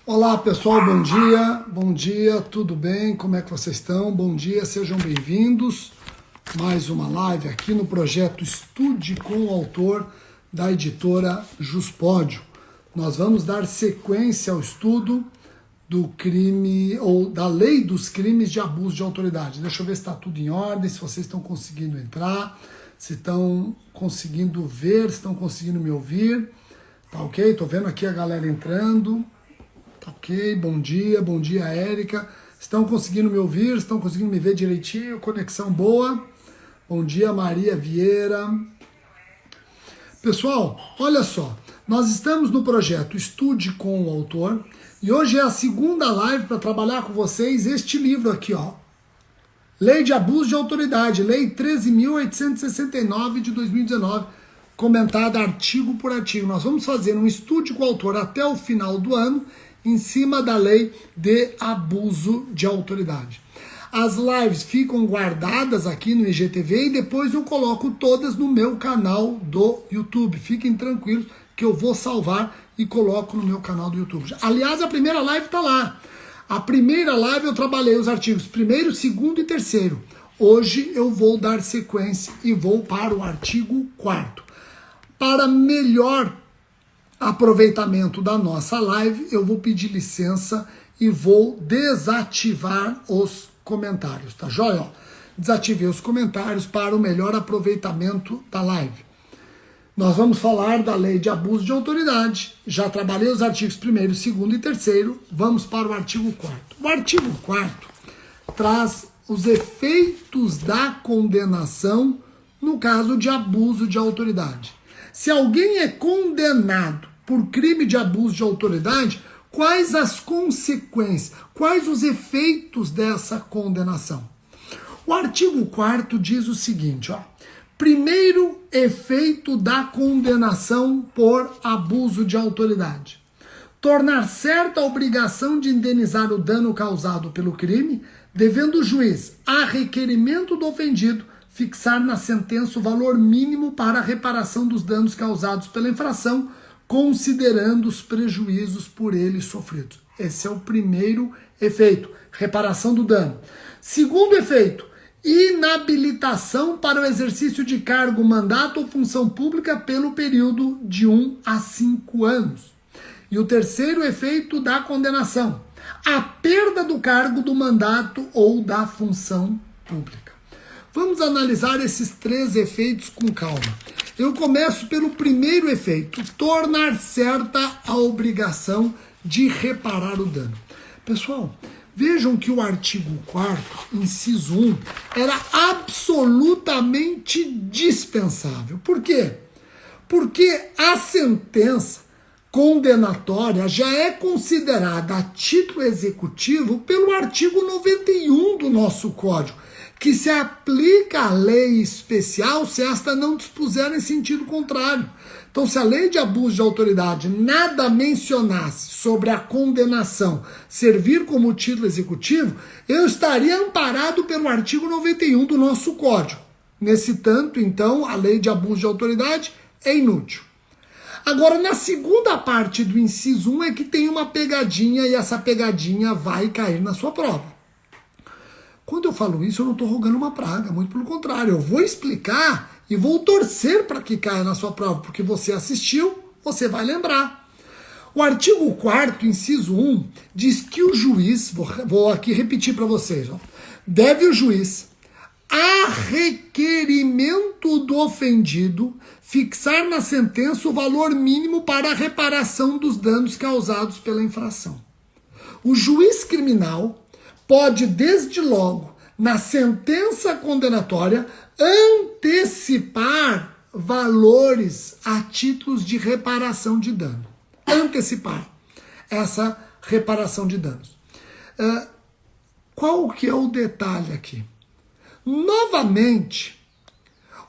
Olá pessoal, bom dia, tudo bem? Como é que vocês estão? Bom dia, sejam bem-vindos. Mais uma live aqui no projeto Estude com o Autor da editora Juspódio. Nós vamos dar sequência ao estudo do crime ou da lei dos crimes de abuso de autoridade. Deixa eu ver se está tudo em ordem, se vocês estão conseguindo entrar, se estão conseguindo ver, se estão conseguindo me ouvir. Tá ok? Tô vendo aqui a galera entrando. Tá ok, bom dia, Érica. Estão conseguindo me ouvir? Estão conseguindo me ver direitinho? Conexão boa? Bom dia, Maria Vieira. Pessoal, olha só, nós estamos no projeto Estude com o Autor e hoje é a segunda live para trabalhar com vocês este livro aqui, ó. Lei de Abuso de Autoridade, Lei 13.869 de 2019, comentada artigo por artigo. Nós vamos fazer um estude com o autor até o final do ano, em cima da lei de abuso de autoridade. As lives ficam guardadas aqui no IGTV e depois eu coloco todas no meu canal do YouTube. Fiquem tranquilos que eu vou salvar e coloco no meu canal do YouTube. Aliás, a primeira live está lá. A primeira live eu trabalhei os artigos 1º, 2º e 3º. Hoje eu vou dar sequência e vou para o artigo 4º. Para melhor aproveitamento da nossa live, eu vou pedir licença e vou desativar os comentários, tá joia? Desativei os comentários para o melhor aproveitamento da live. Nós vamos falar da lei de abuso de autoridade. Já trabalhei os artigos 1º, 2º e 3º. Vamos para o artigo 4º. O artigo 4º traz os efeitos da condenação no caso de abuso de autoridade. Se alguém é condenado por crime de abuso de autoridade, quais as consequências, quais os efeitos dessa condenação? O artigo 4º diz o seguinte, ó. Primeiro efeito da condenação por abuso de autoridade. Tornar certa a obrigação de indenizar o dano causado pelo crime, devendo o juiz, a requerimento do ofendido, fixar na sentença o valor mínimo para a reparação dos danos causados pela infração, considerando os prejuízos por ele sofridos. Esse é o primeiro efeito, reparação do dano. Segundo efeito, inabilitação para o exercício de cargo, mandato ou função pública pelo período de 1 a 5 anos. E o terceiro efeito da condenação, a perda do cargo, do mandato ou da função pública. Vamos analisar esses 3 efeitos com calma. Eu começo pelo primeiro efeito, tornar certa a obrigação de reparar o dano. Pessoal, vejam que o artigo 4º, inciso 1, era absolutamente dispensável. Por quê? Porque a sentença condenatória já é considerada a título executivo pelo artigo 91 do nosso Código, que se aplica à lei especial se esta não dispuser em sentido contrário. Então, se a lei de abuso de autoridade nada mencionasse sobre a condenação servir como título executivo, eu estaria amparado pelo artigo 91 do nosso Código. Nesse tanto, então, a lei de abuso de autoridade é inútil. Agora, na segunda parte do inciso 1 é que tem uma pegadinha e essa pegadinha vai cair na sua prova. Quando eu falo isso, eu não estou rogando uma praga, muito pelo contrário. Eu vou explicar e vou torcer para que caia na sua prova, porque você assistiu, você vai lembrar. O artigo 4º, inciso 1, diz que o juiz, vou aqui repetir para vocês, ó, deve o juiz, a requerimento do ofendido, fixar na sentença o valor mínimo para a reparação dos danos causados pela infração. O juiz criminal pode, desde logo, na sentença condenatória, antecipar valores a títulos de reparação de dano. Antecipar essa reparação de danos. Qual que é o detalhe aqui? Novamente,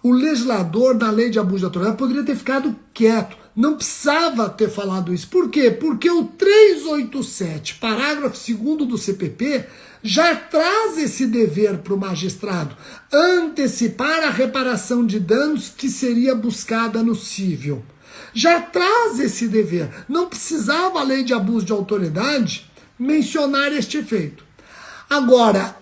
o legislador da lei de abuso de autoridade poderia ter ficado quieto. Não precisava ter falado isso. Por quê? Porque o 387, parágrafo 2º do CPP, já traz esse dever para o magistrado, antecipar a reparação de danos que seria buscada no cível. já traz esse dever. Não precisava a lei de abuso de autoridade mencionar este efeito. Agora,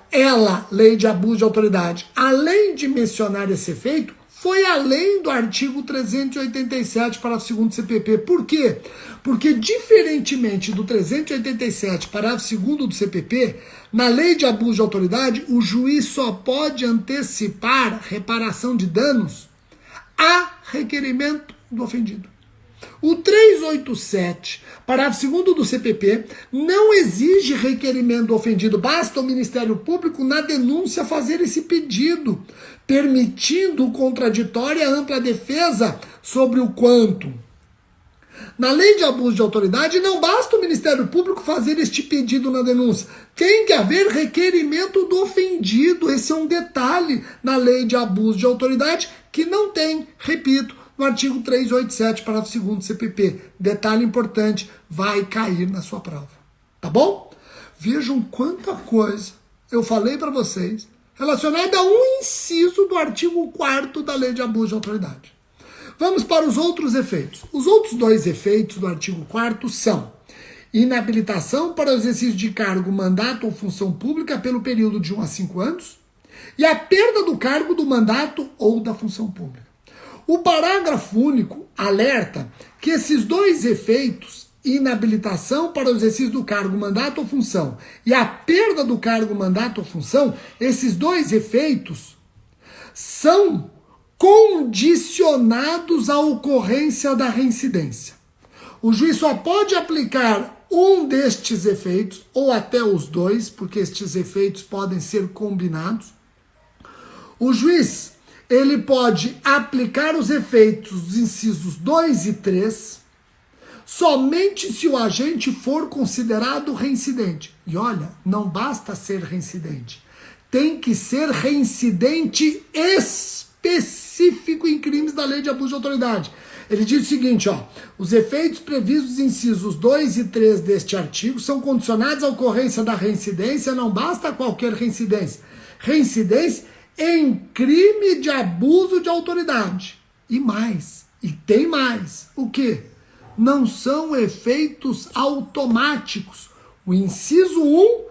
lei de abuso de autoridade, além de mencionar esse efeito, foi além do artigo 387, parágrafo 2º do CPP. Por quê? Porque, diferentemente do 387, parágrafo 2º do CPP, na lei de abuso de autoridade, o juiz só pode antecipar reparação de danos a requerimento do ofendido. O 387, parágrafo 2º do CPP, não exige requerimento do ofendido. Basta o Ministério Público, na denúncia, fazer esse pedido, permitindo o contraditório e a ampla defesa sobre o quanto. Na lei de abuso de autoridade, não basta o Ministério Público fazer este pedido na denúncia. Tem que haver requerimento do ofendido. Esse é um detalhe na lei de abuso de autoridade que não tem, repito, no artigo 387, parágrafo 2º do CPP. Detalhe importante, vai cair na sua prova. Tá bom? Vejam quanta coisa eu falei para vocês relacionada a um inciso do artigo 4º da lei de abuso de autoridade. Vamos para os outros efeitos. Os outros dois efeitos do artigo 4º são inabilitação para o exercício de cargo, mandato ou função pública pelo período de 1 a 5 anos e a perda do cargo, do mandato ou da função pública. O parágrafo único alerta que esses dois efeitos, inabilitação para o exercício do cargo, mandato ou função, e a perda do cargo, mandato ou função, esses dois efeitos são condicionados à ocorrência da reincidência. O juiz só pode aplicar um destes efeitos, ou até os dois, porque estes efeitos podem ser combinados. O juiz, ele pode aplicar os efeitos dos incisos 2 e 3 somente se o agente for considerado reincidente. E olha, não basta ser reincidente. Tem que ser reincidente específico em crimes da lei de abuso de autoridade. Ele diz o seguinte, os efeitos previstos nos incisos 2 e 3 deste artigo são condicionados à ocorrência da reincidência, não basta qualquer reincidência. Reincidência em crime de abuso de autoridade. E mais, e tem mais. O quê? Não são efeitos automáticos. O inciso 1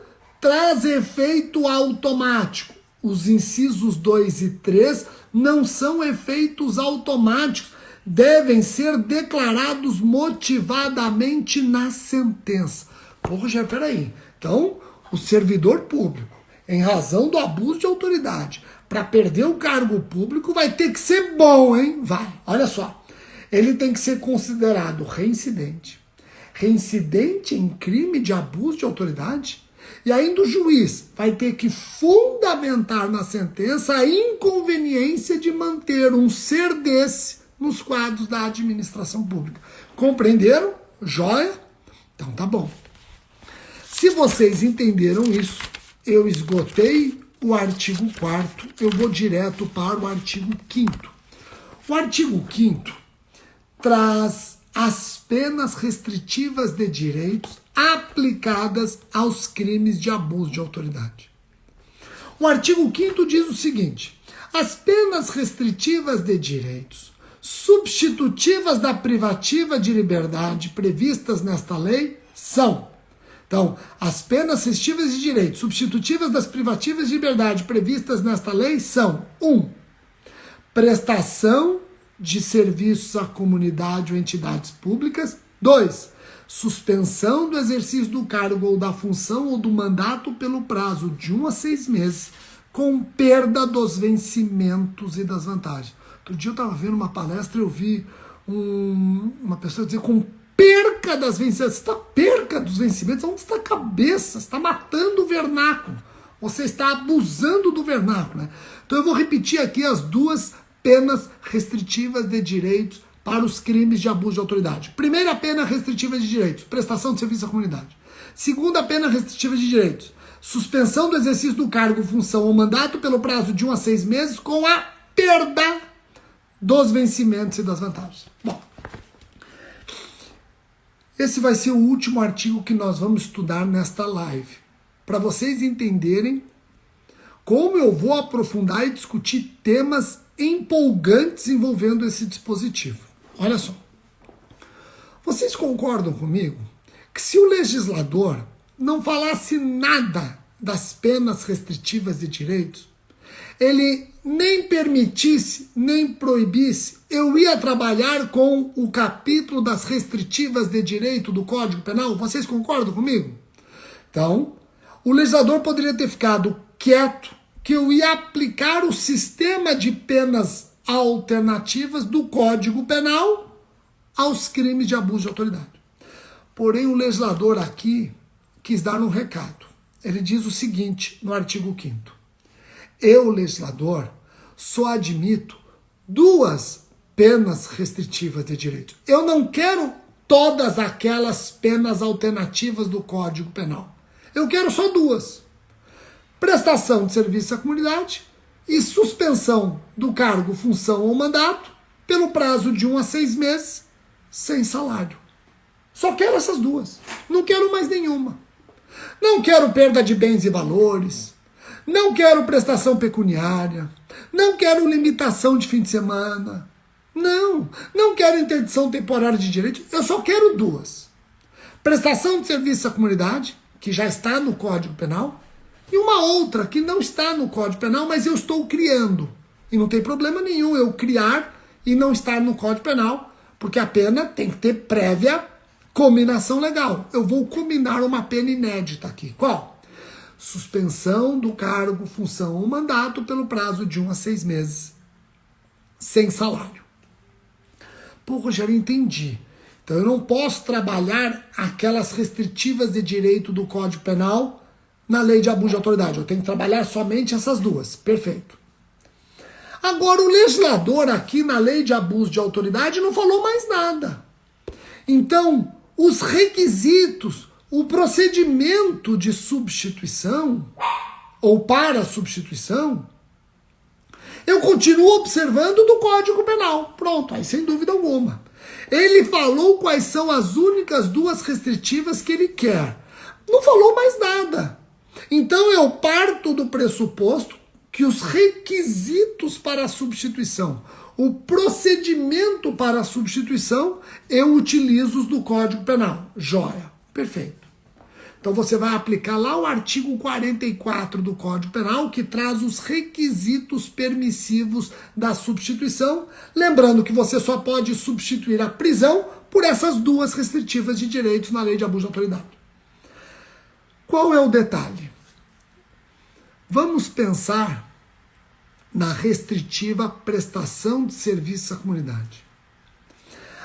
traz efeito automático. Os incisos 2 e 3 não são efeitos automáticos. Devem ser declarados motivadamente na sentença. Pô, Rogério, peraí. Então, o servidor público, em razão do abuso de autoridade, para perder o cargo público, vai ter que ser bom, hein? Vai, olha só. Ele tem que ser considerado reincidente. Reincidente em crime de abuso de autoridade. E ainda o juiz vai ter que fundamentar na sentença a inconveniência de manter um ser desse nos quadros da administração pública. Compreenderam? Joia? Então tá bom. Se vocês entenderam isso, eu esgotei o artigo 4º, eu vou direto para o artigo 5º. O artigo 5º traz as penas restritivas de direitos aplicadas aos crimes de abuso de autoridade. O artigo 5º diz o seguinte: as penas restritivas de direitos substitutivas da privativa de liberdade previstas nesta lei são... Então, as penas restritivas de direitos substitutivas das privativas de liberdade previstas nesta lei são 1. Prestação de serviços à comunidade ou entidades públicas. 2. Suspensão do exercício do cargo ou da função ou do mandato pelo prazo de 1 a 6 meses, com perda dos vencimentos e das vantagens. Outro dia eu estava vendo uma palestra e eu vi uma pessoa dizer com perca das vencimentos. Você está perca dos vencimentos? Onde está a cabeça? Você está matando o vernáculo. Você está abusando do vernáculo. Né? Então eu vou repetir aqui as duas penas restritivas de direitos para os crimes de abuso de autoridade. Primeira pena restritiva de direitos, prestação de serviço à comunidade. Segunda pena restritiva de direitos, suspensão do exercício do cargo, função ou mandato pelo prazo de 1 a 6 meses com a perda dos vencimentos e das vantagens. Bom, esse vai ser o último artigo que nós vamos estudar nesta live, para vocês entenderem como eu vou aprofundar e discutir temas empolgantes envolvendo esse dispositivo. Olha só. Vocês concordam comigo que se o legislador não falasse nada das penas restritivas de direitos, ele nem permitisse, nem proibisse, eu ia trabalhar com o capítulo das restritivas de direito do Código Penal? Vocês concordam comigo? Então, o legislador poderia ter ficado quieto, que eu ia aplicar o sistema de penas alternativas do Código Penal aos crimes de abuso de autoridade. Porém, o legislador aqui quis dar um recado. Ele diz o seguinte no artigo 5º. Eu, legislador, só admito 2 penas restritivas de direito. Eu não quero todas aquelas penas alternativas do Código Penal. Eu quero só 2. Prestação de serviço à comunidade e suspensão do cargo, função ou mandato pelo prazo de 1 a 6 meses sem salário. Só quero essas 2. Não quero mais nenhuma. Não quero perda de bens e valores. Não quero prestação pecuniária. Não quero limitação de fim de semana. Não quero interdição temporária de direitos. Eu só quero 2. Prestação de serviço à comunidade, que já está no Código Penal, e uma outra que não está no Código Penal, mas eu estou criando. E não tem problema nenhum eu criar e não estar no Código Penal, porque a pena tem que ter prévia cominação legal. Eu vou combinar uma pena inédita aqui. Qual? Suspensão do cargo, função ou mandato pelo prazo de 1 a 6 meses, sem salário. Pô, Rogério, entendi. Então eu não posso trabalhar aquelas restritivas de direito do Código Penal na lei de abuso de autoridade. Eu tenho que trabalhar somente essas 2. Perfeito. Agora, o legislador aqui na lei de abuso de autoridade não falou mais nada. Então, os requisitos, o procedimento de substituição, ou para substituição, eu continuo observando do Código Penal. Pronto, aí sem dúvida alguma. Ele falou quais são as únicas 2 restritivas que ele quer. Não falou mais nada. Então eu parto do pressuposto que os requisitos para a substituição, o procedimento para a substituição, eu utilizo os do Código Penal. Joia. Perfeito. Então você vai aplicar lá o artigo 44 do Código Penal, que traz os requisitos permissivos da substituição, lembrando que você só pode substituir a prisão por essas 2 restritivas de direitos na lei de abuso de autoridade. Qual é o detalhe? Vamos pensar na restritiva prestação de serviço à comunidade.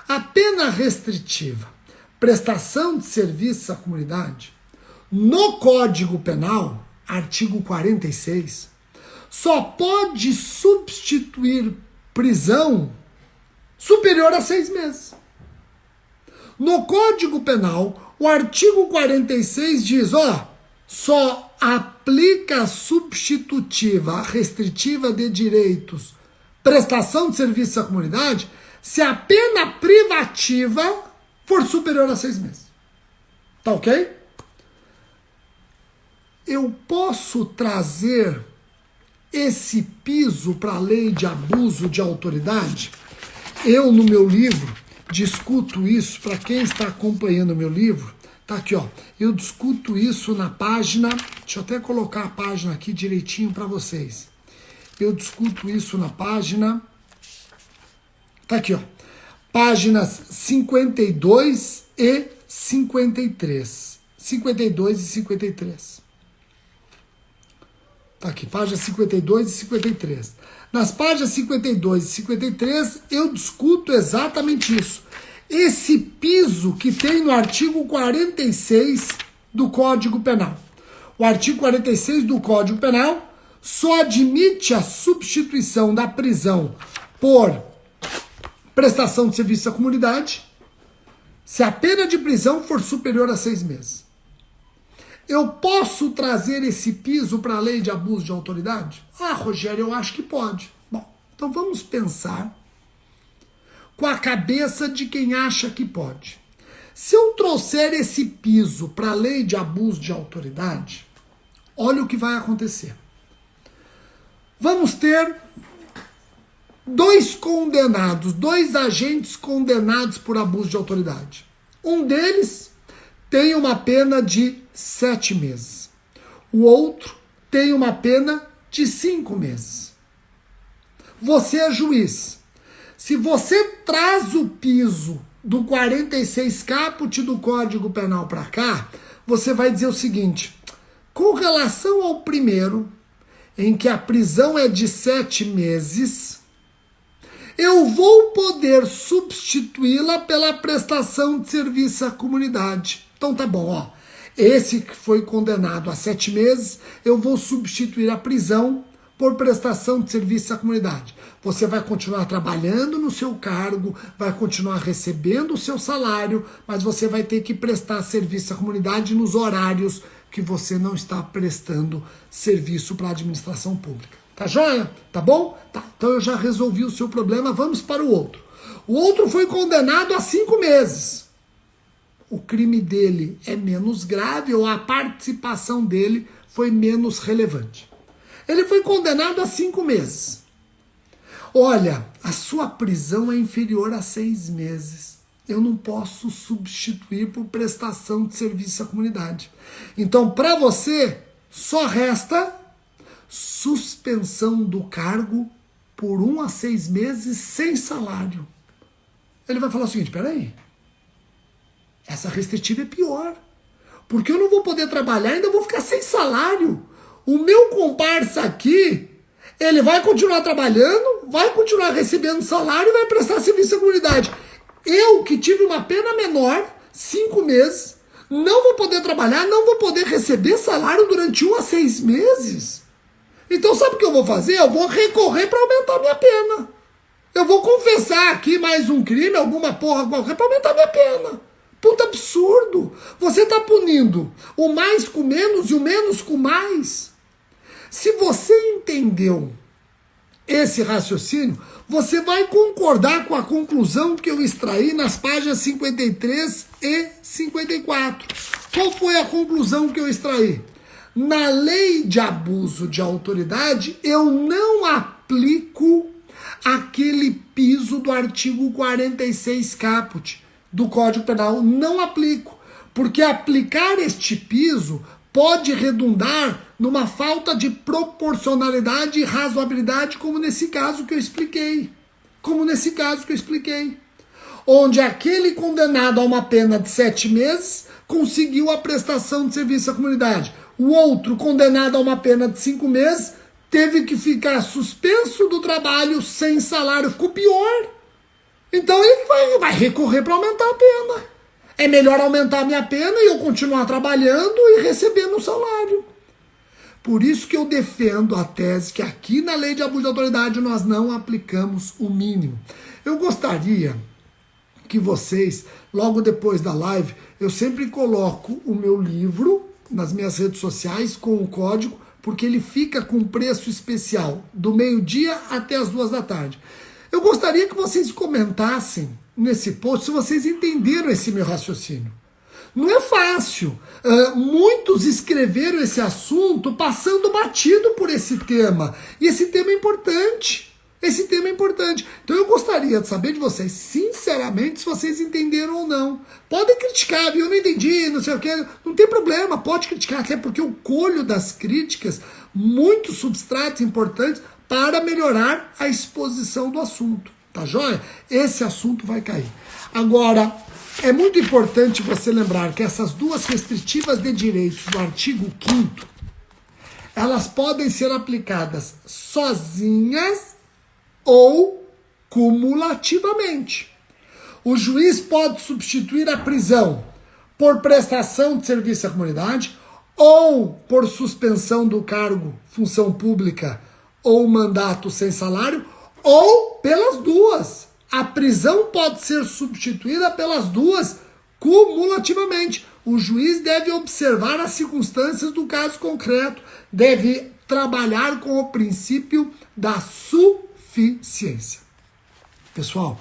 A pena restritiva prestação de serviço à comunidade, no Código Penal, artigo 46, só pode substituir prisão superior a 6 meses. No Código Penal, o artigo 46 diz, só aplica substitutiva, restritiva de direitos, prestação de serviço à comunidade, se a pena privativa for superior a 6 meses. Tá ok? Eu posso trazer esse piso para a lei de abuso de autoridade? Eu, no meu livro, discuto isso, para quem está acompanhando o meu livro, tá aqui, eu discuto isso na página, deixa eu até colocar a página aqui direitinho para vocês. Eu discuto isso na página, tá aqui, páginas 52 e 53. 52 e 53. Tá aqui, páginas 52 e 53. Nas páginas 52 e 53, eu discuto exatamente isso. Esse piso que tem no artigo 46 do Código Penal. O artigo 46 do Código Penal só admite a substituição da prisão por prestação de serviço à comunidade se a pena de prisão for superior a 6 meses. Eu posso trazer esse piso para a lei de abuso de autoridade? Rogério, eu acho que pode. Bom, então vamos pensar com a cabeça de quem acha que pode. Se eu trouxer esse piso para a lei de abuso de autoridade, olha o que vai acontecer. Vamos ter 2 condenados, 2 agentes condenados por abuso de autoridade. Um deles tem uma pena de 7 meses. O outro tem uma pena de 5 meses. Você é juiz. Se você traz o piso do 46 caput do Código Penal para cá, você vai dizer o seguinte: com relação ao primeiro, em que a prisão é de 7 meses, eu vou poder substituí-la pela prestação de serviço à comunidade. Então tá bom, ó. Esse que foi condenado a 7 meses, eu vou substituir a prisão por prestação de serviço à comunidade. Você vai continuar trabalhando no seu cargo, vai continuar recebendo o seu salário, mas você vai ter que prestar serviço à comunidade nos horários que você não está prestando serviço para a administração pública. Tá joia? Tá bom? Tá. Então eu já resolvi o seu problema, vamos para o outro. O outro foi condenado a 5 meses. O crime dele é menos grave ou a participação dele foi menos relevante. Ele foi condenado a 5 meses. Olha, a sua prisão é inferior a 6 meses. Eu não posso substituir por prestação de serviço à comunidade. Então, para você, só resta suspensão do cargo por 1 a 6 meses sem salário. Ele vai falar o seguinte: peraí, essa restritiva é pior, porque eu não vou poder trabalhar e ainda vou ficar sem salário. O meu comparsa aqui, ele vai continuar trabalhando, vai continuar recebendo salário e vai prestar serviço à comunidade. Eu, que tive uma pena menor, 5 meses, não vou poder trabalhar, não vou poder receber salário durante 1 a 6 meses. Então sabe o que eu vou fazer? Eu vou recorrer para aumentar minha pena. Eu vou confessar aqui mais um crime, alguma porra qualquer, para aumentar minha pena. Puta absurdo. Você está punindo o mais com menos e o menos com mais. Se você entendeu esse raciocínio, você vai concordar com a conclusão que eu extraí nas páginas 53 e 54. Qual foi a conclusão que eu extraí? Na lei de abuso de autoridade, eu não aplico aquele piso do artigo 46 caput do Código Penal. Não aplico, porque aplicar este piso pode redundar numa falta de proporcionalidade e razoabilidade, como nesse caso que eu expliquei. Onde aquele condenado a uma pena de 7 meses conseguiu a prestação de serviço à comunidade. O outro, condenado a uma pena de 5 meses, teve que ficar suspenso do trabalho sem salário. Ficou pior. Então ele vai recorrer para aumentar a pena. É melhor aumentar a minha pena e eu continuar trabalhando e recebendo um salário. Por isso que eu defendo a tese que aqui na lei de abuso de autoridade nós não aplicamos o mínimo. Eu gostaria que vocês, logo depois da live, eu sempre coloco o meu livro nas minhas redes sociais com o código, porque ele fica com preço especial do meio-dia até as 2 da tarde. Eu gostaria que vocês comentassem nesse post se vocês entenderam esse meu raciocínio. Não é fácil. Muitos escreveram esse assunto passando batido por esse tema. E esse tema é importante. Então eu gostaria de saber de vocês, sinceramente, se vocês entenderam ou não. Podem criticar, viu? Eu não entendi, não sei o quê. Não tem problema, pode criticar, até porque eu colho das críticas muitos substratos importantes para melhorar a exposição do assunto. Tá joia? Esse assunto vai cair. Agora, é muito importante você lembrar que essas 2 restritivas de direitos do artigo 5º, elas podem ser aplicadas sozinhas ou cumulativamente. O juiz pode substituir a prisão por prestação de serviço à comunidade ou por suspensão do cargo, função pública ou mandato sem salário, ou pelas 2. A prisão pode ser substituída pelas 2 cumulativamente. O juiz deve observar as circunstâncias do caso concreto, deve trabalhar com o princípio da suficiência. Pessoal,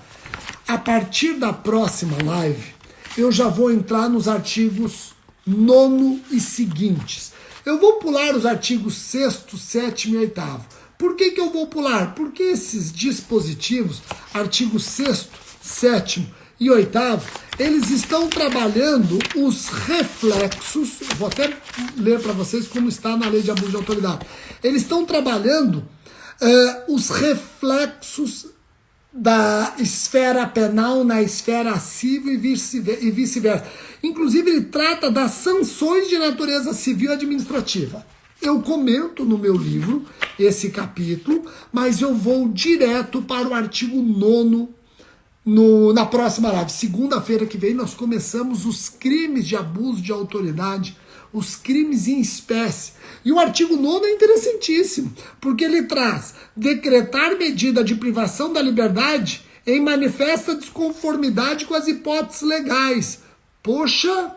a partir da próxima live, eu já vou entrar nos artigos 9º e seguintes. Eu vou pular os artigos 6º, 7º e 8º. Por que eu vou pular? Porque esses dispositivos, artigos 6º, 7º e oitavo, eles estão trabalhando os reflexos, vou até ler para vocês como está na lei de abuso de autoridade. Eles estão trabalhando os reflexos da esfera penal na esfera civil e vice-versa. Inclusive, ele trata das sanções de natureza civil e administrativa. Eu comento no meu livro esse capítulo, mas eu vou direto para o artigo 9º na próxima live. Segunda-feira que vem nós começamos os crimes de abuso de autoridade, os crimes em espécie. E o artigo 9º é interessantíssimo, porque ele traz decretar medida de privação da liberdade em manifesta desconformidade com as hipóteses legais. Poxa,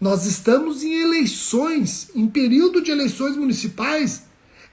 nós estamos em eleições, em período de eleições municipais,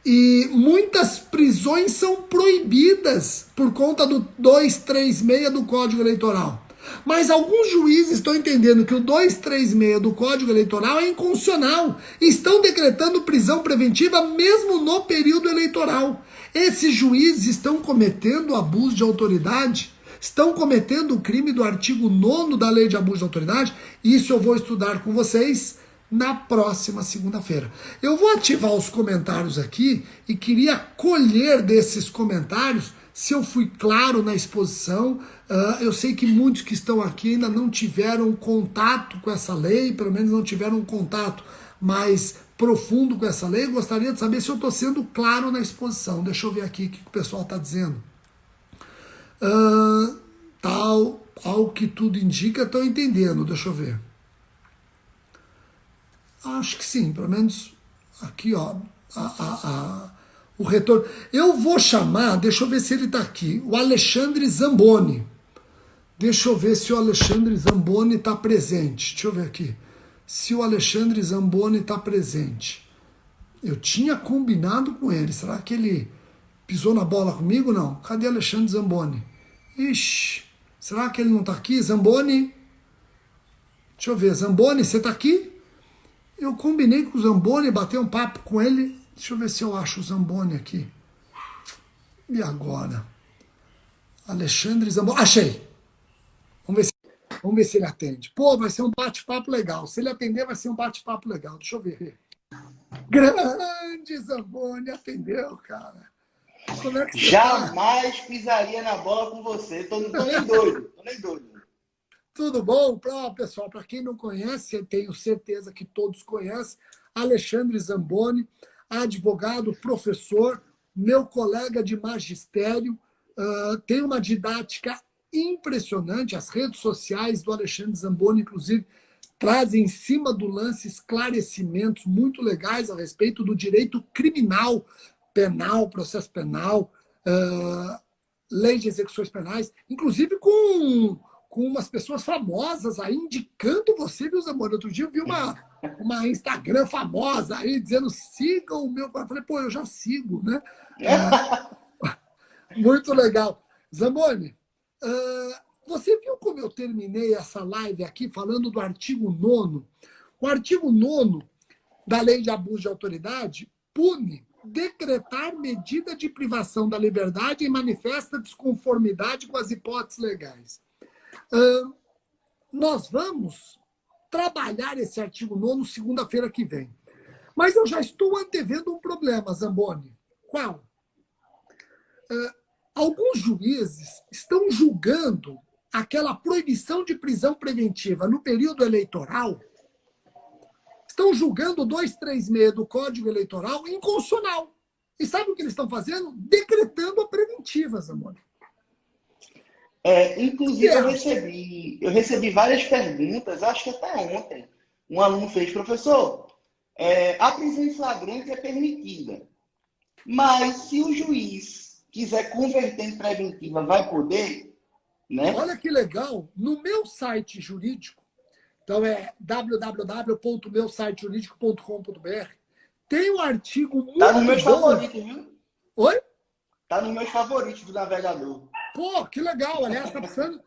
e muitas prisões são proibidas por conta do 236 do Código Eleitoral. Mas alguns juízes estão entendendo que o 236 do Código Eleitoral é inconstitucional e estão decretando prisão preventiva mesmo no período eleitoral. Esses juízes estão cometendo abuso de autoridade, estão cometendo o crime do artigo 9º da Lei de Abuso de Autoridade. Isso eu vou estudar com vocês na próxima segunda-feira. Eu vou ativar os comentários aqui e queria colher desses comentários se eu fui claro na exposição. Eu sei que muitos que estão aqui ainda não tiveram contato com essa lei, pelo menos não tiveram um contato mais profundo com essa lei. Gostaria de saber se eu estou sendo claro na exposição. Deixa eu ver aqui o que o pessoal está dizendo. Ao que tudo indica, estou entendendo. Deixa eu ver. Acho que sim, pelo menos aqui, ó, o retorno. Eu vou chamar, deixa eu ver se ele está aqui, o Alexandre Zamboni. Deixa eu ver se o Alexandre Zamboni está presente. Deixa eu ver aqui. Se o Alexandre Zamboni está presente. Eu tinha combinado com ele. Será que ele pisou na bola comigo? Não. Cadê o Alexandre Zamboni? Ixi, será que ele não está aqui? Zamboni? Deixa eu ver. Zamboni, você está aqui? Eu combinei com o Zamboni, bater um papo com ele. Deixa eu ver se eu acho o Zamboni aqui. E agora? Alexandre Zamboni. Achei! Vamos ver se ele atende. Pô, vai ser um bate-papo legal. Se ele atender, vai ser um bate-papo legal. Deixa eu ver. Grande Zamboni, atendeu, cara. Como é que você Jamais pisaria na bola com você. Tô nem doido. Tudo bom? Pessoal, para quem não conhece, tenho certeza que todos conhecem, Alexandre Zamboni, advogado, professor, meu colega de magistério, tem uma didática impressionante. As redes sociais do Alexandre Zamboni, inclusive, trazem em cima do lance esclarecimentos muito legais a respeito do direito criminal, penal, processo penal, lei de execuções penais, inclusive com umas pessoas famosas aí indicando você, viu, Zamboni? Outro dia eu vi uma Instagram famosa aí dizendo, sigam o meu... Eu falei, pô, eu já sigo, né? Muito legal. Zamboni, você viu como eu terminei essa live aqui falando do artigo 9º? O artigo 9º da Lei de Abuso de Autoridade pune decretar medida de privação da liberdade em manifesta desconformidade com as hipóteses legais. Nós vamos trabalhar esse artigo 9º segunda-feira que vem. Mas eu já estou antevendo um problema, Zamboni. Qual? Alguns juízes estão julgando aquela proibição de prisão preventiva no período eleitoral, estão julgando o 236 do Código Eleitoral inconstitucional. E sabe o que eles estão fazendo? Decretando a preventiva, Zamboni. Inclusive, eu recebi várias perguntas, acho que até ontem. Um aluno fez, professor, a prisão em flagrante é permitida, mas se o juiz quiser converter em preventiva, vai poder? Né? Olha que legal, no meu site jurídico, então é www.meusitejuridico.com.br, tem um artigo muito bom. Tá nos meus favoritos, viu? Oi? Tá nos meus favoritos do navegador. Pô, que legal. Aliás, tá precisando...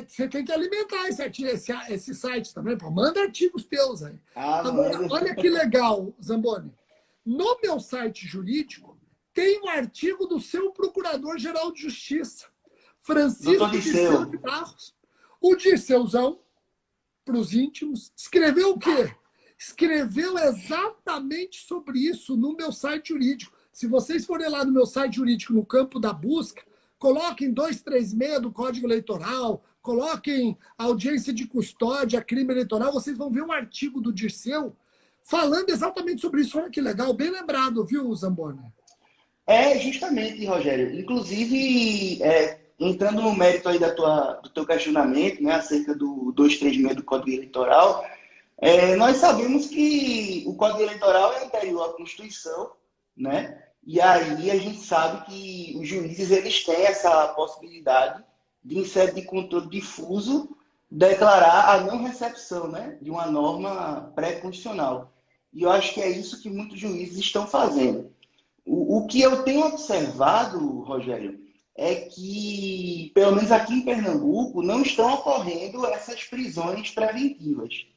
Você tem que alimentar esse site também. Pô. Manda artigos teus aí. Agora, olha que legal, Zamboni. No meu site jurídico, tem um artigo do seu Procurador-Geral de Justiça, Francisco Disseu de Barros. O Dirceuzão, para os íntimos, escreveu o quê? Escreveu exatamente sobre isso no meu site jurídico. Se vocês forem lá no meu site jurídico, no campo da busca, coloquem 236 do Código Eleitoral, coloquem audiência de custódia, crime eleitoral, vocês vão ver um artigo do Dirceu falando exatamente sobre isso. Olha que legal, bem lembrado, viu, Zamboni? É, justamente, Rogério. Inclusive, entrando no mérito aí do teu questionamento, né, acerca do 236 do Código Eleitoral, nós sabemos que o Código Eleitoral é anterior à Constituição, né? E aí a gente sabe que os juízes eles têm essa possibilidade de, em sede de controle difuso, declarar a não recepção, né, de uma norma pré-constitucional. E eu acho que é isso que muitos juízes estão fazendo. O que eu tenho observado, Rogério, é que, pelo menos aqui em Pernambuco, não estão ocorrendo essas prisões preventivas.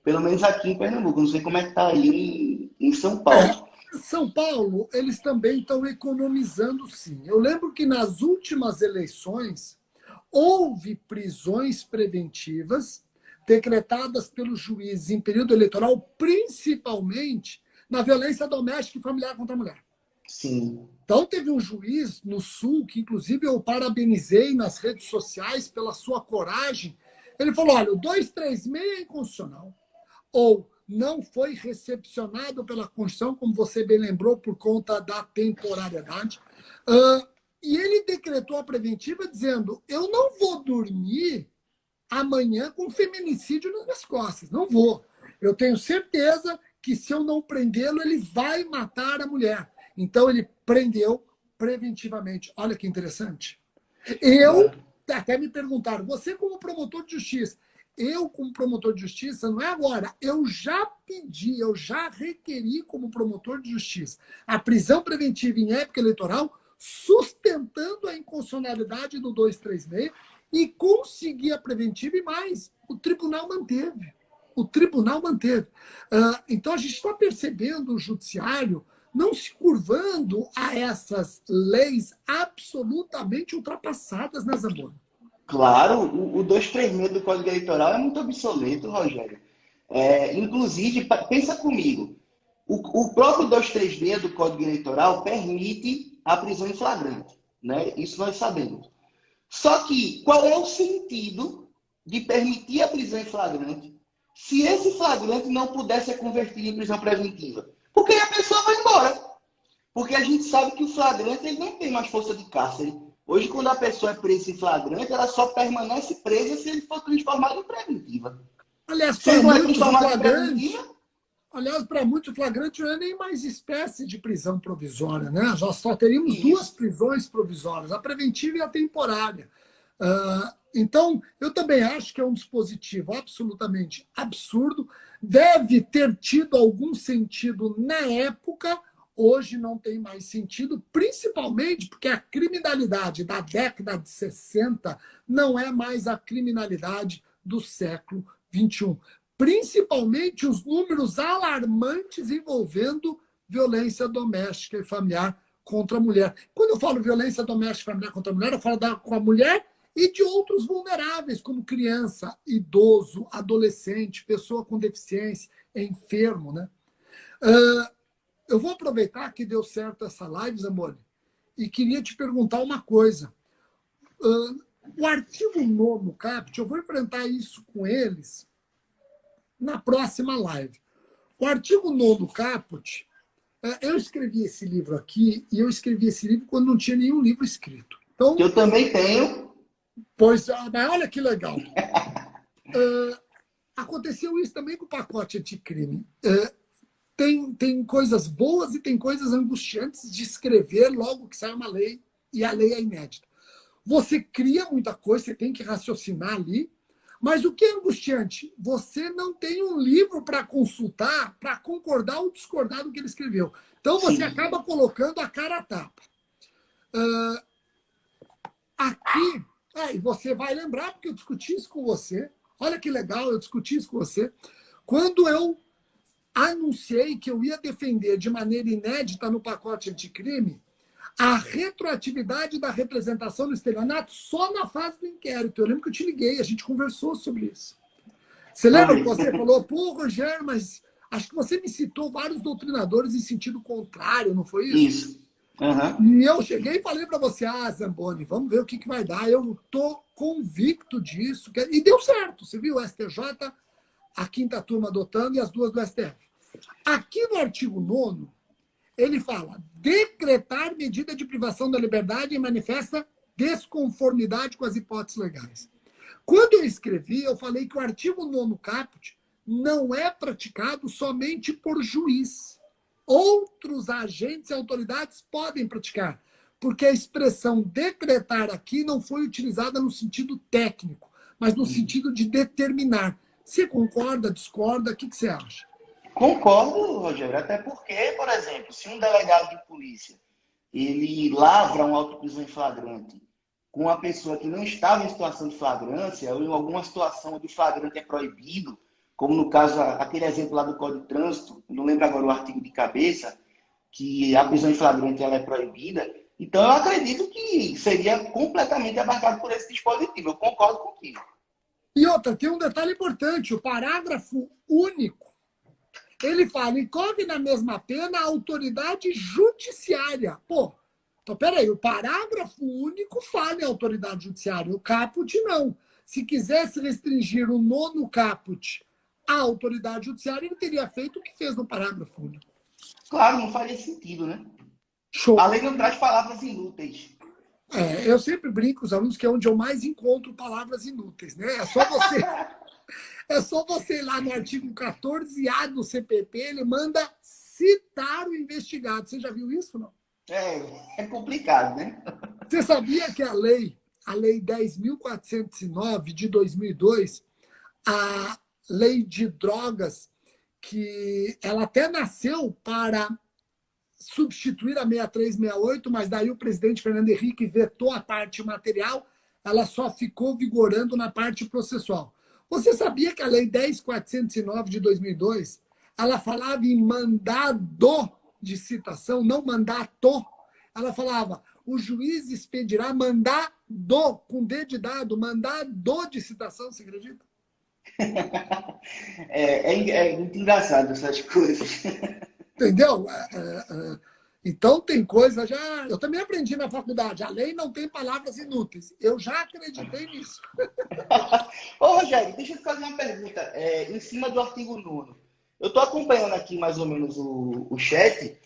Pelo menos aqui em Pernambuco. Não sei como é que está aí em São Paulo. São Paulo, eles também estão economizando, sim. Eu lembro que nas últimas eleições houve prisões preventivas decretadas pelos juízes em período eleitoral, principalmente na violência doméstica e familiar contra a mulher. Sim. Então, teve um juiz no Sul, que inclusive eu parabenizei nas redes sociais pela sua coragem. Ele falou, olha, o 236 é inconstitucional. Ou não foi recepcionado pela Constituição, como você bem lembrou, por conta da temporariedade. E ele decretou a preventiva dizendo, eu não vou dormir amanhã com feminicídio nas minhas costas. Não vou. Eu tenho certeza que se eu não prendê-lo, ele vai matar a mulher. Então, ele prendeu preventivamente. Olha que interessante. Eu, até me perguntaram, você como promotor de justiça, eu como promotor de justiça, não é agora, eu já pedi, eu já requeri como promotor de justiça a prisão preventiva em época eleitoral, sustentando a inconstitucionalidade do 236 e consegui a preventiva e mais, o tribunal manteve. O tribunal manteve. Então, a gente está percebendo o judiciário não se curvando a essas leis absolutamente ultrapassadas, né, Zamboni? Claro, o 236 do Código Eleitoral é muito obsoleto, Rogério. Inclusive, pensa comigo, o próprio 236 do Código Eleitoral permite a prisão em flagrante, né? Isso nós sabemos. Só que, qual é o sentido de permitir a prisão em flagrante se esse flagrante não puder ser convertido em prisão preventiva? Porque a pessoa vai embora. Porque a gente sabe que o flagrante ele não tem mais força de cárcere. Hoje, quando a pessoa é presa em flagrante, ela só permanece presa se ele for transformado em preventiva. Aliás, se ele não é transformado em preventiva... Aliás, para muitos, o flagrante não é nem mais espécie de prisão provisória, né? Nós só teríamos duas prisões provisórias, a preventiva e a temporária. Então, eu também acho que é um dispositivo absolutamente absurdo, deve ter tido algum sentido na época, hoje não tem mais sentido, principalmente porque a criminalidade da década de 60 não é mais a criminalidade do século XXI. Principalmente os números alarmantes envolvendo violência doméstica e familiar contra a mulher. Quando eu falo violência doméstica e familiar contra a mulher, eu falo com a mulher e de outros vulneráveis, como criança, idoso, adolescente, pessoa com deficiência, enfermo, né? Eu vou aproveitar que deu certo essa live, Zamboni, e queria te perguntar uma coisa. O artigo 9º CAPT, eu vou enfrentar isso com eles na próxima live. O artigo 9º CAPT, eu escrevi esse livro aqui, e eu escrevi esse livro quando não tinha nenhum livro escrito. Então, eu também tenho. Pois, mas olha que legal. Aconteceu isso também com o pacote anticrime. Tem coisas boas e tem coisas angustiantes de escrever logo que sai uma lei, e a lei é inédita. Você cria muita coisa, você tem que raciocinar ali, mas o que é angustiante? Você não tem um livro para consultar, para concordar ou discordar do que ele escreveu. Então, você acaba colocando a cara a tapa. Aqui, e você vai lembrar, porque eu discuti isso com você. Olha que legal, eu discuti isso com você. Quando eu anunciei que eu ia defender de maneira inédita no pacote anticrime A retroatividade da representação no estelionato só na fase do inquérito. Eu lembro que eu te liguei, a gente conversou sobre isso. Você lembra que você falou, pô, Rogério, mas acho que você me citou vários doutrinadores em sentido contrário, não foi isso? Isso. Uhum. E eu cheguei e falei para você, Zamboni, vamos ver o que vai dar. Eu estou convicto disso. E deu certo, você viu? O STJ, a quinta turma adotando e as duas do STF. Aqui no artigo 9º, ele fala, decretar medida de privação da liberdade em manifesta desconformidade com as hipóteses legais. Quando eu escrevi, eu falei que o artigo 9º caput não é praticado somente por juiz. Outros agentes e autoridades podem praticar, porque a expressão decretar aqui não foi utilizada no sentido técnico, mas no sentido de determinar. Você concorda, discorda? O que você acha? Concordo, Rogério, até porque, por exemplo, se um delegado de polícia ele lavra um auto-prisão em flagrante com uma pessoa que não estava em situação de flagrância ou em alguma situação onde o flagrante é proibido, como no caso, aquele exemplo lá do Código de Trânsito, não lembro agora o artigo de cabeça, que a prisão em flagrante ela é proibida, então eu acredito que seria completamente abarcado por esse dispositivo, eu concordo contigo. E outra, tem um detalhe importante, o parágrafo único, ele fala, incorre na mesma pena a autoridade judiciária. Pô, então peraí, o parágrafo único fala em autoridade judiciária, o caput não. Se quisesse restringir o 9º caput à autoridade judiciária, ele teria feito o que fez no parágrafo único. Claro, não faria sentido, né? Show. A lei não traz palavras inúteis. Eu sempre brinco com os alunos que é onde eu mais encontro palavras inúteis, né? É só você ir lá no artigo 14A do CPP, ele manda citar o investigado. Você já viu isso, não? É complicado, né? Você sabia que a lei 10.409 de 2002, a lei de drogas, que ela até nasceu para substituir a 6368, mas daí o presidente Fernando Henrique vetou a parte material, ela só ficou vigorando na parte processual. Você sabia que a lei 10.409 de 2002, ela falava em mandado de citação, não mandato. Ela falava, o juiz expedirá mandado, com D de dado, mandado de citação, você acredita? É muito engraçado essas coisas. Entendeu? Então tem coisa já. Eu também aprendi na faculdade. A lei não tem palavras inúteis. Eu já acreditei nisso. Ô, Rogério, deixa eu te fazer uma pergunta. Em cima do artigo 9º. Eu estou acompanhando aqui mais ou menos o chat,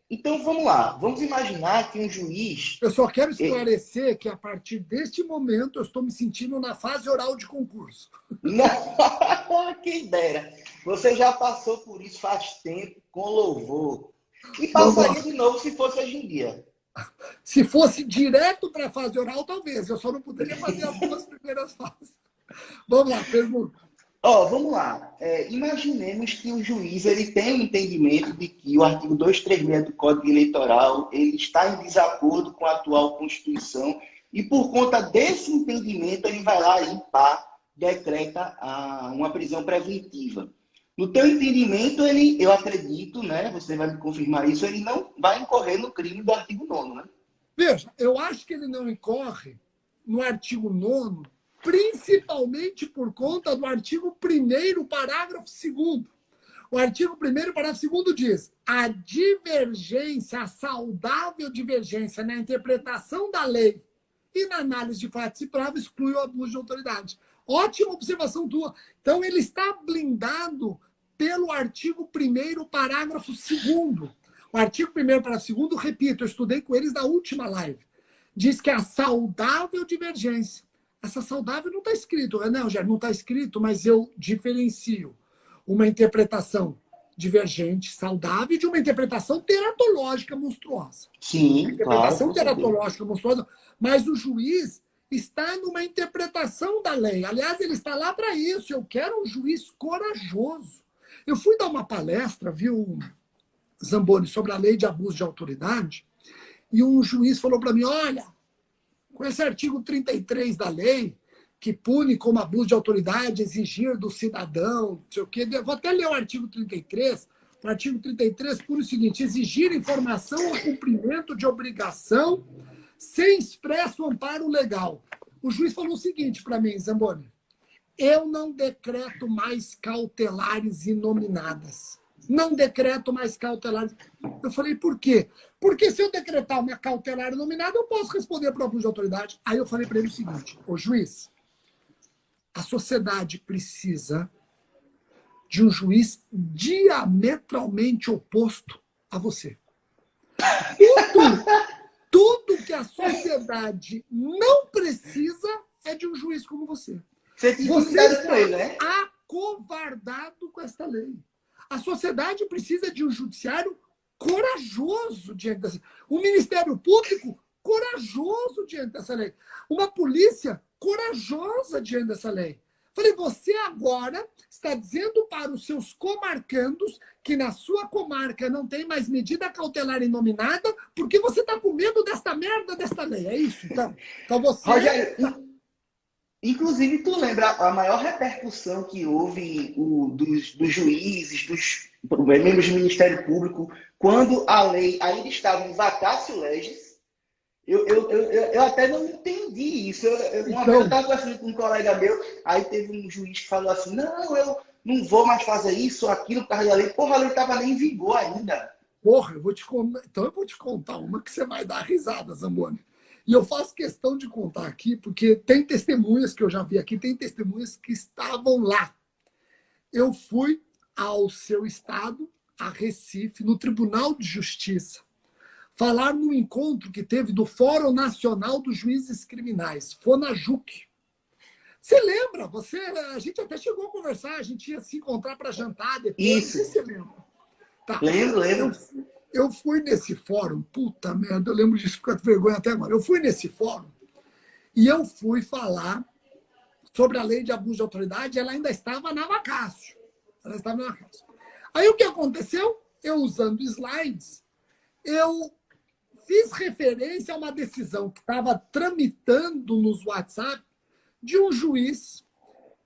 então vamos lá. Vamos imaginar que um juiz. Eu só quero esclarecer que a partir deste momento eu estou me sentindo na fase oral de concurso. Não, quem dera. Você já passou por isso faz tempo, com louvor. E passaria de novo se fosse hoje em dia. Se fosse direto para a fase oral, talvez. Eu só não poderia fazer as duas primeiras fases. Vamos lá, pergunta. Vamos lá. Imaginemos que o juiz ele tem um entendimento de que o artigo 236 do Código Eleitoral ele está em desacordo com a atual Constituição e por conta desse entendimento ele vai lá e decreta uma prisão preventiva. No teu entendimento, eu acredito, né? Você vai me confirmar isso, ele não vai incorrer no crime do artigo 9º, né? Veja, eu acho que ele não incorre no artigo 9º, principalmente por conta do artigo 1º, parágrafo 2º. O artigo 1º, parágrafo 2º diz: a divergência, a saudável divergência na interpretação da lei e na análise de fatos e provas exclui o abuso de autoridade. Ótima observação tua. Então, ele está blindado pelo artigo 1º, parágrafo 2º. O artigo 1º, parágrafo 2º, repito, eu estudei com eles na última live, diz que a saudável divergência. Essa saudável não está escrito. Não, já não está escrito, mas eu diferencio uma interpretação divergente, saudável, de uma interpretação teratológica monstruosa. Sim, interpretação claro. teratológica monstruosa, mas o juiz está numa interpretação da lei. Aliás, ele está lá para isso. Eu quero um juiz corajoso. Eu fui dar uma palestra, viu, Zamboni, sobre a lei de abuso de autoridade, e um juiz falou para mim, olha, com esse artigo 33 da lei, que pune como abuso de autoridade exigir do cidadão, não sei o quê. Vou até ler o artigo 33, O artigo 33 pune o seguinte: exigir informação ou cumprimento de obrigação sem expresso amparo legal. O juiz falou o seguinte para mim, Zamboni: eu não decreto mais cautelares inominadas. Não decreto mais cautelares. Eu falei, por quê? Porque se eu decretar uma cautelar inominada, eu posso responder para o abuso de autoridade. Aí eu falei para ele o seguinte: ô juiz, a sociedade precisa de um juiz diametralmente oposto a você. Tudo que a sociedade não precisa é de um juiz como você. Você tinha Você cuidado está com ele, né? acovardado com esta lei. A sociedade precisa de um judiciário corajoso diante dessa lei. Um Ministério Público corajoso diante dessa lei. Uma polícia corajosa diante dessa lei. Falei, você agora está dizendo para os seus comarcandos que na sua comarca não tem mais medida cautelar inominada porque você está com medo desta merda desta lei. É isso? Então você... Rogério, inclusive, tu lembra a maior repercussão que houve dos juízes, dos membros do Ministério Público, quando a lei ainda estava em vacatio legis? Eu até não entendi isso. Uma vez eu estava conversando com um colega meu, aí teve um juiz que falou assim, não, eu não vou mais fazer isso ou aquilo por causa da lei. Porra, a lei estava nem em vigor ainda. Porra, eu vou te contar. Então eu vou te contar uma que você vai dar risada, Zamboni. E eu faço questão de contar aqui, porque tem testemunhas que eu já vi aqui, tem testemunhas que estavam lá. Eu fui ao seu estado, a Recife, no Tribunal de Justiça, falar no encontro que teve do Fórum Nacional dos Juízes Criminais, FONAJUC. Você lembra? A gente até chegou a conversar, a gente ia se encontrar para jantar depois. Isso. Não sei se você lembra. Tá. Lembro. Eu fui nesse fórum, puta merda, eu lembro disso, fico com vergonha até agora. Eu fui nesse fórum e eu fui falar sobre a lei de abuso de autoridade, ela ainda estava na vacácio. Aí o que aconteceu? Eu, usando slides, eu fiz referência a uma decisão que estava tramitando nos WhatsApp de um juiz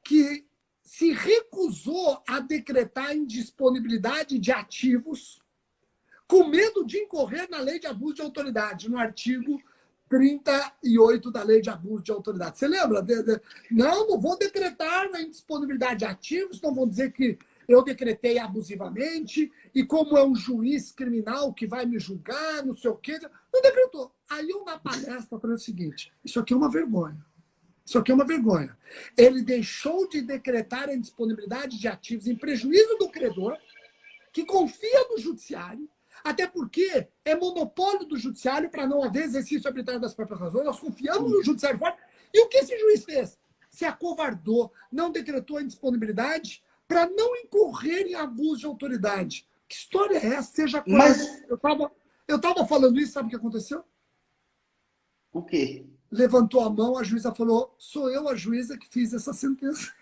que se recusou a decretar indisponibilidade de ativos com medo de incorrer na lei de abuso de autoridade, no artigo 38 da lei de abuso de autoridade. Você lembra? Não vou decretar a indisponibilidade de ativos, não vou dizer que eu decretei abusivamente, e como é um juiz criminal que vai me julgar, não sei o quê, não decretou. Aí eu, na palestra, falei o seguinte: isso aqui é uma vergonha. Isso aqui é uma vergonha. Ele deixou de decretar a indisponibilidade de ativos em prejuízo do credor, que confia no judiciário, até porque é monopólio do judiciário para não haver exercício arbitrário das próprias razões. Nós confiamos no judiciário forte. E o que esse juiz fez? Se acovardou, não decretou a indisponibilidade para não incorrer em abuso de autoridade. Que história é essa? Seja Mas... Eu estava falando isso, sabe o que aconteceu? O quê? Levantou a mão, a juíza falou: sou eu a juíza que fiz essa sentença.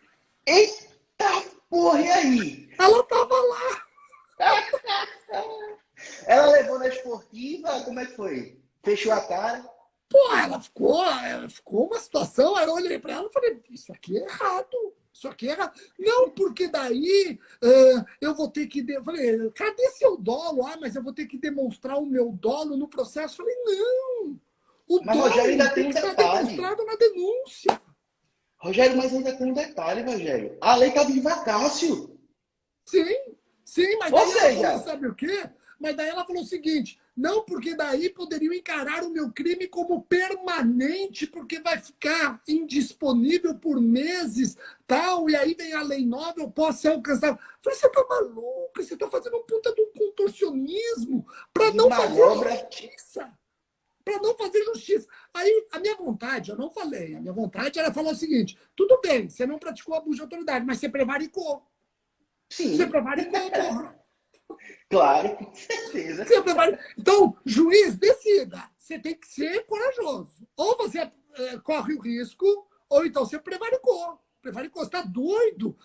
Eita porra, e aí? Ela estava lá. Ela levou na esportiva, como é que foi? Fechou a cara? Pô, ela ficou uma situação, aí eu olhei para ela e falei: isso aqui é errado. Isso aqui é errado. Não, porque daí eu vou ter que... Falei, cadê seu dolo? Ah, mas eu vou ter que demonstrar o meu dolo no processo. Falei, não. O Mas, dolo Rogério, ainda tem tem um que ser detalhe. demonstrado na denúncia. Rogério, mas ainda tem um detalhe, Rogério. A lei estava em vacácio. Sim, mas Ou daí seja... ela falou, sabe o quê? Mas daí ela falou o seguinte: não, porque daí poderiam encarar o meu crime como permanente, porque vai ficar indisponível por meses, tal, e aí vem a lei nova, eu posso ser alcançado. Eu falei, você tá maluco? Você tá fazendo um puta de um contorcionismo para não fazer justiça. Para não fazer justiça. Aí, a minha vontade, eu não falei, a minha vontade era falar o seguinte: tudo bem, você não praticou abuso de autoridade, mas você prevaricou. Sim. Você prevaricou, porra. Claro, com certeza. Então, juiz, decida. Você tem que ser corajoso. Ou você corre o risco, ou então você prevaricou. Prevaricou, você está doido.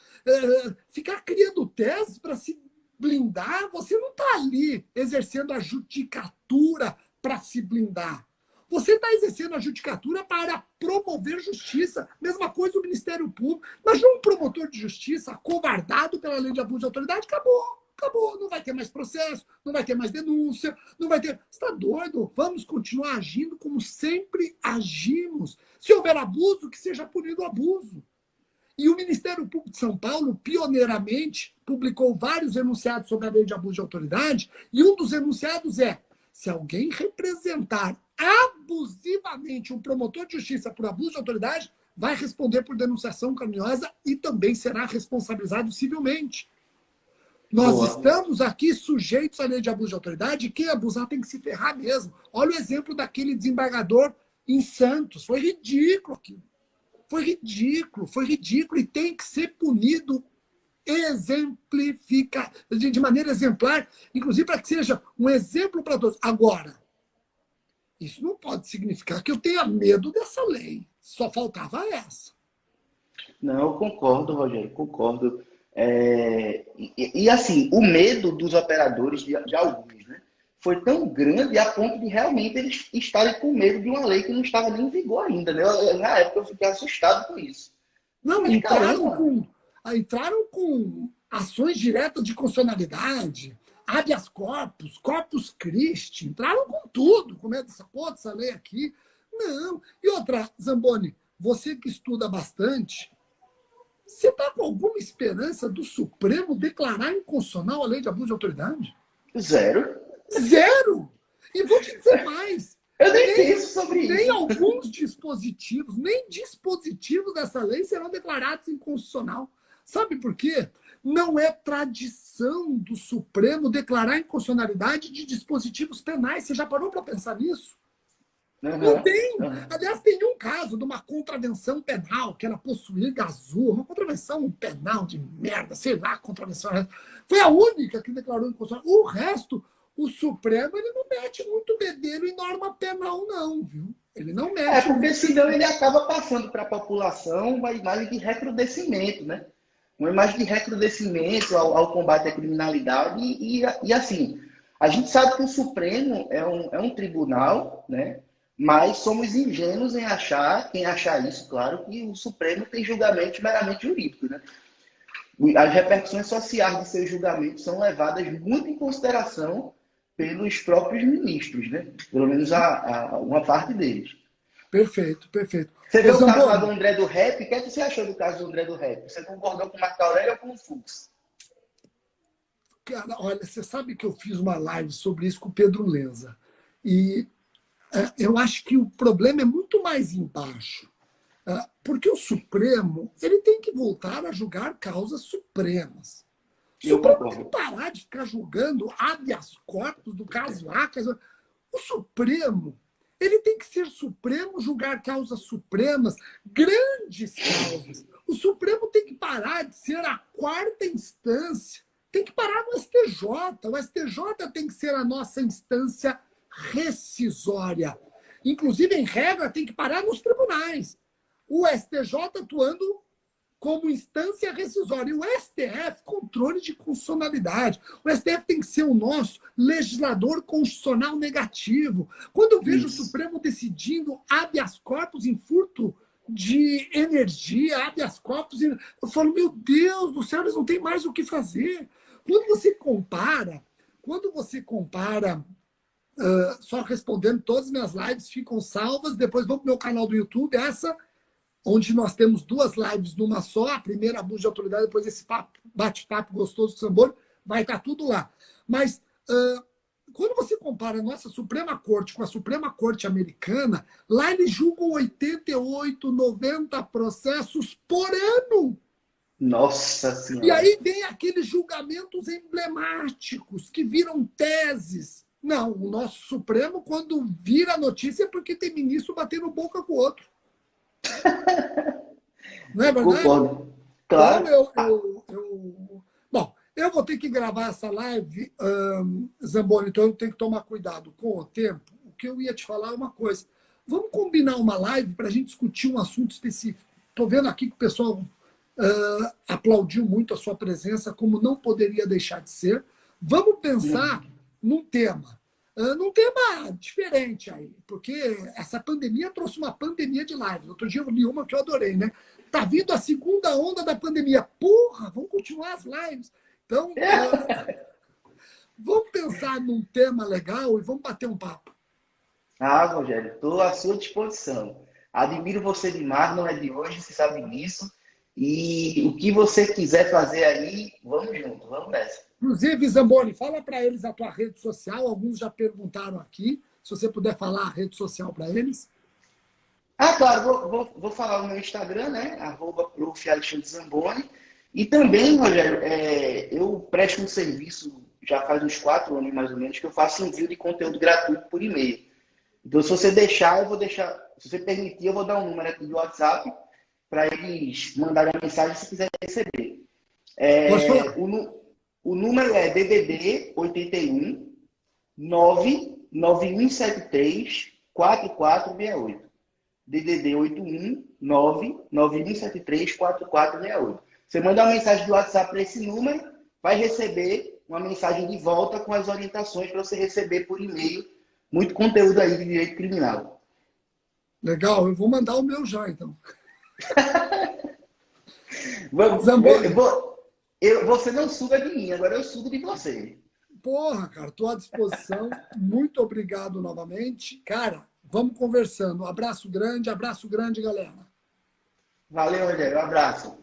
Ficar criando teses para se blindar, você não está ali exercendo a judicatura para se blindar. Você está exercendo a judicatura para promover justiça. Mesma coisa o Ministério Público. Imagina um promotor de justiça acovardado pela lei de abuso de autoridade, acabou. acabou, não vai ter mais processo, não vai ter mais denúncia, não vai ter... Você está doido? Vamos continuar agindo como sempre agimos. Se houver abuso, que seja punido o abuso. E o Ministério Público de São Paulo, pioneiramente, publicou vários enunciados sobre a lei de abuso de autoridade, e um dos enunciados é: se alguém representar abusivamente um promotor de justiça por abuso de autoridade, vai responder por denunciação caluniosa e também será responsabilizado civilmente. Nós estamos aqui sujeitos à lei de abuso de autoridade, e quem abusar tem que se ferrar mesmo. Olha o exemplo daquele desembargador em Santos. Foi ridículo aquilo. Foi ridículo e tem que ser punido de maneira exemplar, inclusive para que seja um exemplo para todos. Agora, isso não pode significar que eu tenha medo dessa lei. Só faltava essa. Não, eu concordo, Rogério, concordo. Assim, o medo dos operadores, de alguns, né, foi tão grande a ponto de realmente eles estarem com medo de uma lei que não estava nem em vigor ainda. Né? Na época eu fiquei assustado com isso. Não, entraram com ações diretas de constitucionalidade, habeas corpus, corpus Christi, entraram com tudo. Como é dessa lei aqui? Não. E outra, Zamboni, você que estuda bastante, você está com alguma esperança do Supremo declarar inconstitucional a lei de abuso de autoridade? Zero. Zero! E vou te dizer mais. Eu nem penso sobre isso. Nem alguns dispositivos, nem dispositivos dessa lei serão declarados inconstitucional. Sabe por quê? Não é tradição do Supremo declarar inconstitucionalidade de dispositivos penais. Você já parou para pensar nisso? Não tem. Aliás, tem um caso de uma contravenção penal, que era possuir gasoil, uma contravenção penal de merda, sei lá, contravenção. Foi a única que declarou inconstitucional. O resto, o Supremo, ele não mete muito bedelho em norma penal, não, viu? Ele não mete. Porque senão ele acaba passando para a população uma imagem de recrudescimento, né? Uma imagem de recrudescimento ao combate à criminalidade. E assim, a gente sabe que o Supremo é um tribunal, né? Mas somos ingênuos em achar, quem achar isso, claro, que o Supremo tem julgamentos meramente jurídicos, né? As repercussões sociais de seus julgamentos são levadas muito em consideração pelos próprios ministros, né? Pelo menos uma parte deles. Perfeito. Você viu o caso lá do André do Rap? O que você achou do caso do André do Rap? Você concordou com o Marco Aurélio ou com o Fux? Cara, olha, você sabe que eu fiz uma live sobre isso com o Pedro Lenza. E eu acho que o problema é muito mais embaixo. Porque o Supremo ele tem que voltar a julgar causas supremas. O Supremo tem que parar de ficar julgando habeas corpus do caso A. O Supremo ele tem que ser Supremo, julgar causas supremas, grandes causas. O Supremo tem que parar de ser a quarta instância. Tem que parar no STJ. O STJ tem que ser a nossa instância rescisória. Inclusive, em regra, tem que parar nos tribunais. O STJ atuando como instância rescisória. E o STF, controle de constitucionalidade. O STF tem que ser o nosso legislador constitucional negativo. Quando eu vejo o Supremo decidindo habeas corpus em furto de energia, habeas corpus, eu falo, meu Deus do céu, eles não têm mais o que fazer. Quando você compara, só respondendo, todas as minhas lives ficam salvas, depois vão para o meu canal do YouTube, onde nós temos duas lives numa só, a primeira abuso de autoridade, depois esse bate-papo gostoso do Zamboni, vai estar tudo lá. Mas quando você compara a nossa Suprema Corte com a Suprema Corte americana, lá eles julgam 88, 90 processos por ano. Nossa Senhora! E aí vem aqueles julgamentos emblemáticos que viram teses. Não, o nosso Supremo, quando vira notícia, é porque tem ministro batendo boca com o outro. Não é verdade? Concordo. Claro. Então, bom, eu vou ter que gravar essa live, Zamboni, então eu tenho que tomar cuidado com o tempo. O que eu ia te falar é uma coisa. Vamos combinar uma live para a gente discutir um assunto específico. Estou vendo aqui que o pessoal aplaudiu muito a sua presença, como não poderia deixar de ser. Vamos pensar num tema diferente aí, porque essa pandemia trouxe uma pandemia de lives. Outro dia eu li uma que eu adorei, né? Tá vindo a segunda onda da pandemia. Porra, vamos continuar as lives. Então, Vamos pensar num tema legal e vamos bater um papo. Ah, Rogério, estou à sua disposição. Admiro você demais, não é de hoje, você sabe disso. E o que você quiser fazer aí, vamos junto, vamos nessa. Inclusive, Zamboni, fala para eles a tua rede social. Alguns já perguntaram aqui. Se você puder falar a rede social para eles. Ah, claro, vou falar o meu Instagram, né? @prof. Alexandre Zamboni. E também, Rogério, eu presto um serviço já faz uns 4 anos, mais ou menos, que eu faço envio de conteúdo gratuito por e-mail. Então, se você deixar, eu vou deixar. Se você permitir, eu vou dar um número aqui do WhatsApp para eles mandarem a mensagem se quiser receber. Pode falar. O número é DDD 81 99173 4468. DDD 81 99173 4468. Você manda uma mensagem do WhatsApp para esse número, vai receber uma mensagem de volta com as orientações para você receber por e-mail muito conteúdo aí de direito criminal. Legal, eu vou mandar o meu já, então. Vamos, Zamboni. você não suga de mim, agora eu sugo de você. Porra, cara, estou à disposição. Muito obrigado novamente. Cara, vamos conversando. Abraço grande, galera. Valeu, Rogério. Um abraço.